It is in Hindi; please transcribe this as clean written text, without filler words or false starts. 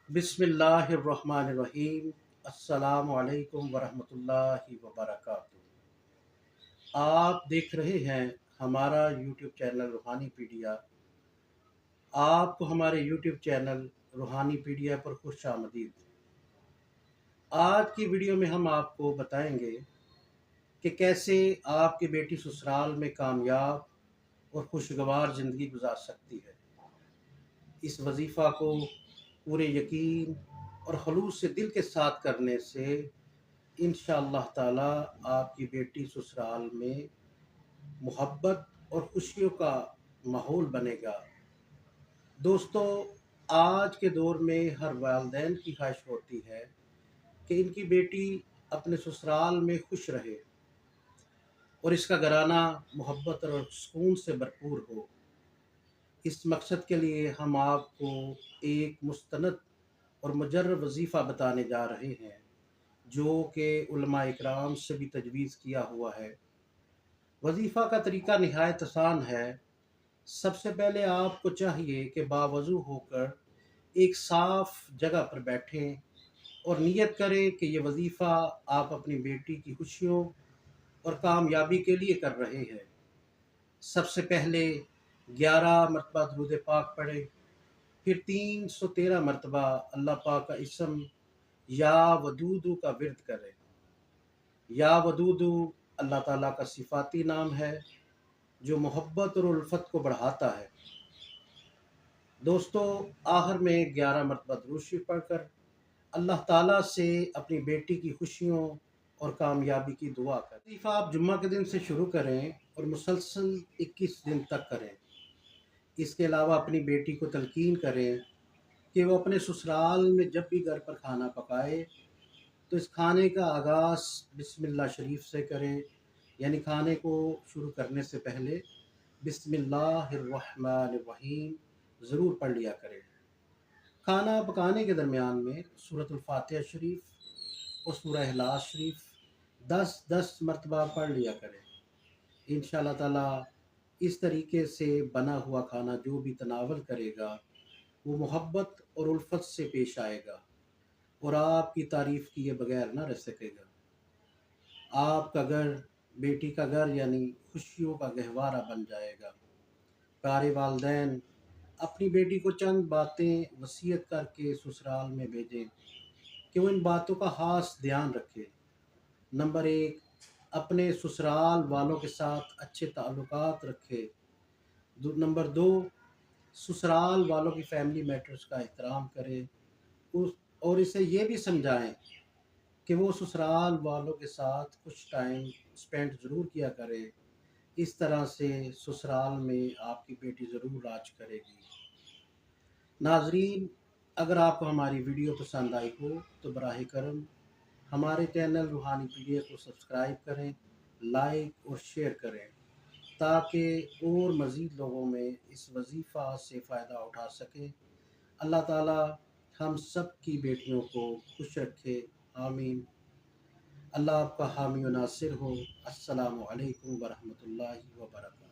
बिस्मिल्लाहिर्रहमानिर्रहीम। अस्सलामु अलैकुम वरहमतुल्लाहि वबरकातुहू। आप देख रहे हैं हमारा यूट्यूब चैनल रूहानी पीडिया। आपको हमारे यूट्यूब चैनल रूहानी पीडिया पर खुश आमदीद। आज की वीडियो में हम आपको बताएंगे कि कैसे आपकी बेटी ससुराल में कामयाब और खुशगवार ज़िंदगी गुजार सकती है। इस वजीफ़ा को पूरे यकीन और खलूस से दिल के साथ करने से इंशाअल्लाह ताला आपकी बेटी ससुराल में मोहब्बत और खुशियों का माहौल बनेगा। दोस्तों, आज के दौर में हर वालिदैन की ख्वाहिश होती है कि इनकी बेटी अपने ससुराल में खुश रहे और इसका घराना मोहब्बत और सुकून से भरपूर हो। इस मकसद के लिए हम आपको एक मुस्तनद और मुजर्रब वजीफ़ा बताने जा रहे हैं जो कि उलमा इकराम से भी तजवीज़ किया हुआ है। वजीफ़ा का तरीका निहायत आसान है। सबसे पहले आपको चाहिए कि बावज़ू होकर एक साफ़ जगह पर बैठें और नियत करें कि ये वजीफ़ा आप अपनी बेटी की खुशियों और कामयाबी के लिए कर रहे हैं। सबसे पहले 11 मरतबा दुरूद पाक पढ़ें, फिर 313 मरतबा अल्लाह पाक का इसम या वदूदू का विर्द करें। या वदूदू अल्लाह ताला का सिफाती नाम है जो मोहब्बत और उल्फत को बढ़ाता है। दोस्तों, आखिर में 11 मरतबा दुरूद शरीफ पढ़कर अल्लाह ताला से अपनी बेटी की खुशियों और कामयाबी की दुआ करें। वजीफ़ा आप जुम्मा के दिन से शुरू करें और मुसलसल 21 दिन तक करें। इसके अलावा अपनी बेटी को तलकीन करें कि वो अपने ससुराल में जब भी घर पर खाना पकाए तो इस खाने का आगाज़ बिस्मिल्लाह शरीफ से करें, यानी खाने को शुरू करने से पहले बिस्मिल्लाहिर्रहमानिर्रहीम ज़रूर पढ़ लिया करें। खाना पकाने के दरमियान में सूरतुल फातिहा शरीफ और सूरह इखलास शरीफ 10-10 मरतबा पढ़ लिया करें। इंशाअल्लाह ताला इस तरीके से बना हुआ खाना जो भी तनावल करेगा वो मोहब्बत और उल्फत से पेश आएगा और आपकी तारीफ़ किए बगैर ना रह सकेगा। आपका घर बेटी का घर यानी खुशियों का गहवारा बन जाएगा। प्यारे वालिदैन अपनी बेटी को चंद बातें वसीयत करके ससुराल में भेजें कि वो इन बातों का ख़ास ध्यान रखे। नंबर 1, अपने ससुराल वालों के साथ अच्छे ताल्लुकात रखे। नंबर 2, ससुराल वालों की फैमिली मैटर्स का एहतराम करें उस और इसे ये भी समझाएं कि वो ससुराल वालों के साथ कुछ टाइम स्पेंड ज़रूर किया करे। इस तरह से ससुराल में आपकी बेटी ज़रूर राज करेगी। नाजरीन, अगर आपको हमारी वीडियो पसंद आई हो तो बराह करम हमारे चैनल रूहानी पीडिया को सब्सक्राइब करें, लाइक और शेयर करें ताकि और मज़ीद लोगों में इस वजीफ़ा से फ़ायदा उठा सकें। अल्लाह ताला हम सब की बेटियों को खुश रखे। आमीन। अल्लाह आपका हामी व नासिर हो। अस्सलामु अलैकुम वरहमतुल्लाहि व बरकातहू।